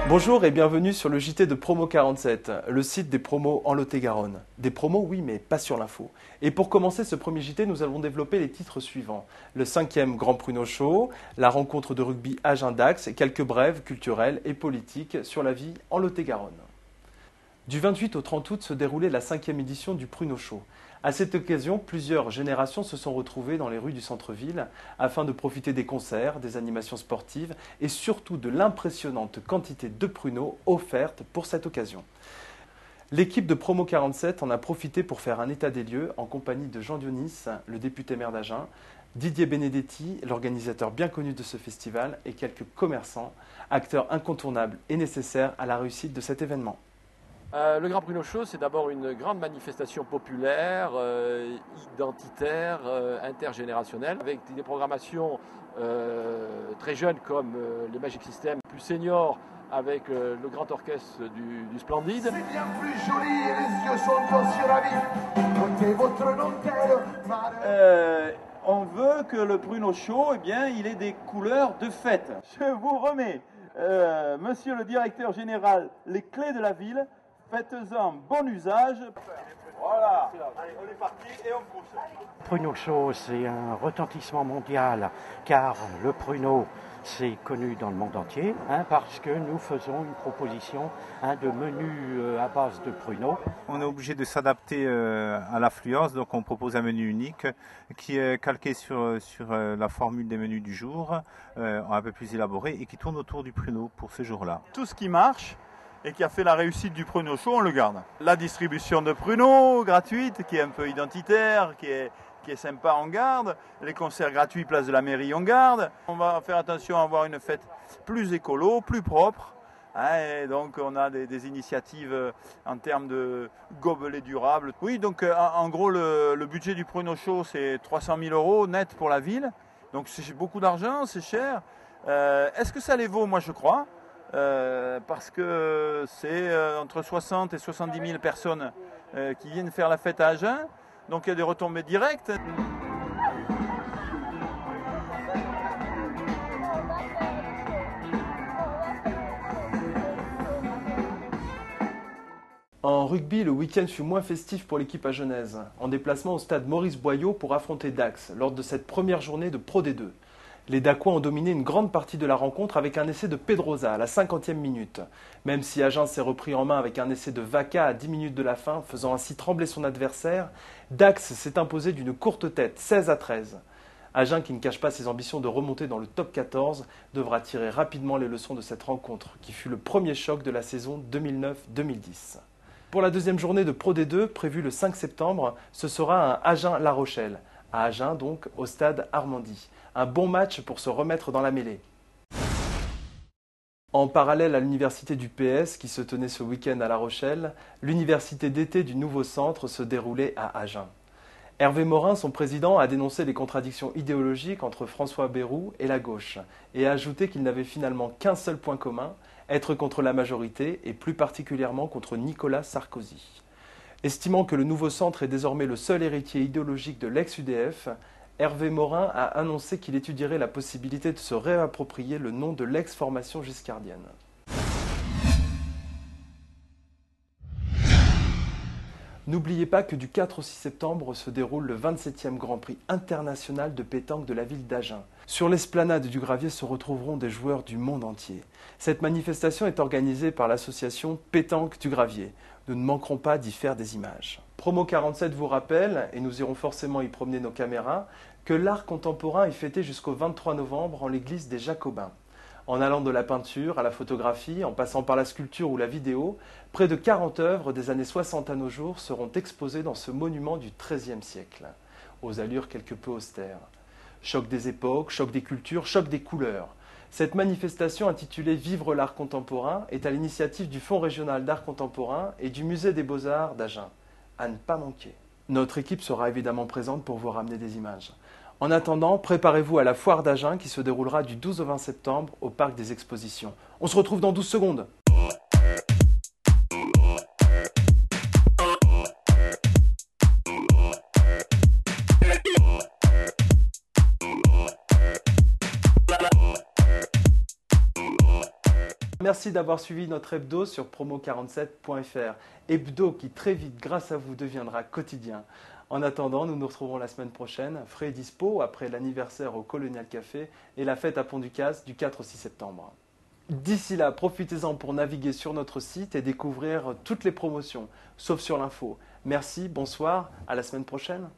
Bonjour et bienvenue sur le JT de Promo 47, le site des promos en Lot-et-Garonne. Des promos, oui, mais pas sur l'info. Et pour commencer ce premier JT, nous allons développer les titres suivants. Le 5e Grand Pruneau Show, la rencontre de rugby Agen-Dax et quelques brèves culturelles et politiques sur la vie en Lot-et-Garonne. Du 28 au 30 août se déroulait la 5e édition du Pruneau Show. À cette occasion, plusieurs générations se sont retrouvées dans les rues du centre-ville afin de profiter des concerts, des animations sportives et surtout de l'impressionnante quantité de pruneaux offertes pour cette occasion. L'équipe de Promo 47 en a profité pour faire un état des lieux en compagnie de Jean Dionis, le député maire d'Agen, Didier Benedetti, l'organisateur bien connu de ce festival, et quelques commerçants, acteurs incontournables et nécessaires à la réussite de cet événement. Le Grand Pruneau Show, c'est d'abord une grande manifestation populaire, identitaire, intergénérationnelle, avec des programmations très jeunes comme les Magic System, plus seniors avec le grand orchestre du Splendide. C'est bien plus joli et les yeux sont aussi ravis. Notez votre dentelle. On veut que le Pruneau Show, eh bien, il ait des couleurs de fête. Je vous remets, monsieur le directeur général, les clés de la ville. Faites-en bon usage. Voilà. Allez, on est parti et on pousse. Pruneau Show, c'est un retentissement mondial, car le pruneau, c'est connu dans le monde entier, parce que nous faisons une proposition de menu à base de pruneaux. On est obligé de s'adapter à l'affluence, donc on propose un menu unique qui est calqué sur la formule des menus du jour, un peu plus élaboré et qui tourne autour du pruneau pour ce jour-là. Tout ce qui marche et qui a fait la réussite du Pruneau Show, on le garde. La distribution de pruneaux gratuite, qui est un peu identitaire, qui est sympa, on garde. Les concerts gratuits, place de la mairie, on garde. On va faire attention à avoir une fête plus écolo, plus propre. Et donc on a des initiatives en termes de gobelets durables. Oui, donc en gros le budget du Pruneau Show, c'est 300 000 € net pour la ville. Donc c'est beaucoup d'argent, c'est cher. Est-ce que ça les vaut? Moi je crois. Parce que c'est entre 60 et 70 000 personnes qui viennent faire la fête à Agen, donc il y a des retombées directes. En rugby, le week-end fut moins festif pour l'équipe agenaise, en déplacement au stade Maurice Boyau pour affronter Dax lors de cette première journée de Pro D2. Les Dacois ont dominé une grande partie de la rencontre avec un essai de Pedrosa à la 50e minute. Même si Agen s'est repris en main avec un essai de Vaca à 10 minutes de la fin, faisant ainsi trembler son adversaire, Dax s'est imposé d'une courte tête, 16-13. Agen, qui ne cache pas ses ambitions de remonter dans le top 14, devra tirer rapidement les leçons de cette rencontre, qui fut le premier choc de la saison 2009-2010. Pour la deuxième journée de Pro D2, prévue le 5 septembre, ce sera un Agen-La Rochelle. À Agen donc, au stade Armandie. Un bon match pour se remettre dans la mêlée. En parallèle à l'université du PS qui se tenait ce week-end à La Rochelle, l'université d'été du nouveau centre se déroulait à Agen. Hervé Morin, son président, a dénoncé les contradictions idéologiques entre François Bayrou et la gauche et a ajouté qu'il n'avait finalement qu'un seul point commun, être contre la majorité et plus particulièrement contre Nicolas Sarkozy. Estimant que le nouveau centre est désormais le seul héritier idéologique de l'ex-UDF, Hervé Morin a annoncé qu'il étudierait la possibilité de se réapproprier le nom de l'ex-formation giscardienne. N'oubliez pas que du 4 au 6 septembre se déroule le 27e Grand Prix international de pétanque de la ville d'Agen. Sur l'esplanade du Gravier se retrouveront des joueurs du monde entier. Cette manifestation est organisée par l'association Pétanque du Gravier. Nous ne manquerons pas d'y faire des images. Promo 47 vous rappelle, et nous irons forcément y promener nos caméras, que l'art contemporain est fêté jusqu'au 23 novembre en l'église des Jacobins. En allant de la peinture à la photographie, en passant par la sculpture ou la vidéo, près de 40 œuvres des années 60 à nos jours seront exposées dans ce monument du XIIIe siècle, aux allures quelque peu austères. Choc des époques, choc des cultures, choc des couleurs. Cette manifestation intitulée « Vivre l'art contemporain » est à l'initiative du Fonds régional d'art contemporain et du Musée des beaux-arts d'Agen. À ne pas manquer. Notre équipe sera évidemment présente pour vous ramener des images. En attendant, préparez-vous à la foire d'Agen qui se déroulera du 12 au 20 septembre au Parc des Expositions. On se retrouve dans 12 secondes. Merci d'avoir suivi notre hebdo sur promo47.fr. Hebdo qui très vite, grâce à vous, deviendra quotidien. En attendant, nous nous retrouverons la semaine prochaine, frais et dispo, après l'anniversaire au Colonial Café et la fête à Pont-du-Casse du 4 au 6 septembre. D'ici là, profitez-en pour naviguer sur notre site et découvrir toutes les promotions, sauf sur l'info. Merci, bonsoir, à la semaine prochaine.